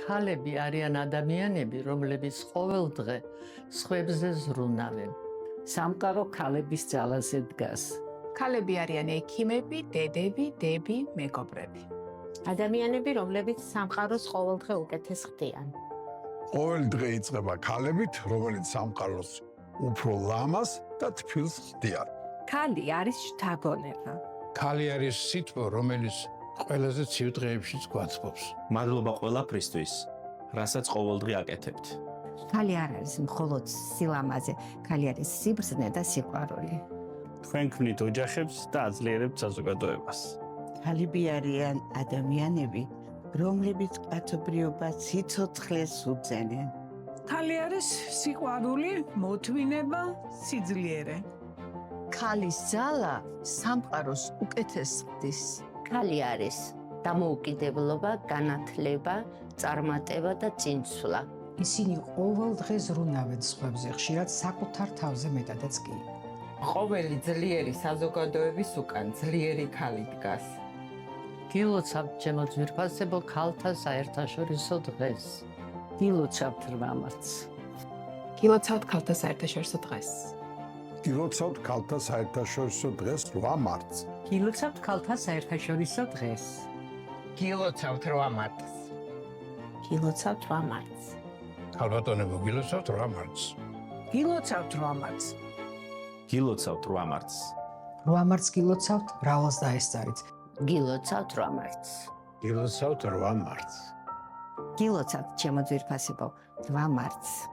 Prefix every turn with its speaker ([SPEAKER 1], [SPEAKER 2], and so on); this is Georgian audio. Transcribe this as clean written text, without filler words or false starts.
[SPEAKER 1] ქალები არიან ადამიანები, რომლებიც ყოველდღე სხვებზე ზრუნავენ.
[SPEAKER 2] სამყარო ქალების ძალაზე დგას.
[SPEAKER 3] ქალები არიან ექიმები, დედები, დები, მეგობრები.
[SPEAKER 4] ადამიანები, რომლებიც სამყაროს ყოველდღე უკეთეს ხდიან.
[SPEAKER 5] ყოველ დღე იწყება ქალებით, რომელიც სამყაროს უფრო ლამას და თბილს ხდიან.
[SPEAKER 4] ქალი არის შთაგონება.
[SPEAKER 6] ქალი არის სიტყვა, რომელიც ყველაზე ცივ დღეებშიც გვაცბობს.
[SPEAKER 7] მადლობა ყველაფრისთვის, რასაც ყოველდღე აკეთებთ.
[SPEAKER 4] ქალი არ არის მხოლოდ სილამაზე, ქალი არის სიბრძნე და სიყვარული.
[SPEAKER 7] თქვენ ქმნით ოჯახებს და აძლიერებთ საზოგადოებას.
[SPEAKER 8] ქალები არიან ადამიანები, რომლებიც კაცობრიობას სიცოცხლეს უწენენ.
[SPEAKER 3] ქალი არის სიყვარული, მოთმინება, სიძლიერე.
[SPEAKER 1] ქალის ძალა სამყაროს უკეთეს ხდის.
[SPEAKER 9] ქალი არის დამოუკიდებლობა, განათლება, წარმატება და წინსვლა.
[SPEAKER 10] ისინი ყოველდღე ზრუნავენ სხვებზე, ხშირად საკუთარ თავზე მეტადაც კი.
[SPEAKER 2] ყოველი ძლიერი საზოგადოების უკან ძლიერი ქალი დგას.
[SPEAKER 1] გილოცავთ ჩემო ძვირფასებო ქალთა საერთაშორისო დღეს.
[SPEAKER 2] გილოცავთ 8 მარტს.
[SPEAKER 3] გილოცავთ ქალთა საერთაშორისო დღეს.
[SPEAKER 5] გილოცავთ ქალთა საერთაშორისო დღეს 8 მარტს.
[SPEAKER 10] გილოცავთ ქალთა საერთაშორისო დღეს.
[SPEAKER 2] გილოცავთ 8 მარტს.
[SPEAKER 4] გილოცავთ 8 მარტს.
[SPEAKER 6] ქალბატონებო, გილოცავთ 8 მარტს.
[SPEAKER 3] გილოცავთ 8 მარტს.
[SPEAKER 7] გილოცავთ 8 მარტს.
[SPEAKER 10] 8 მარტს გილოცავთ, მრავლს დაესწარით.
[SPEAKER 9] გილოცავთ 8 მარტს.
[SPEAKER 6] გილოცავთ 8 მარტს.
[SPEAKER 4] გილოცავთ ჩემო ძვირფასებო 8 მარტს.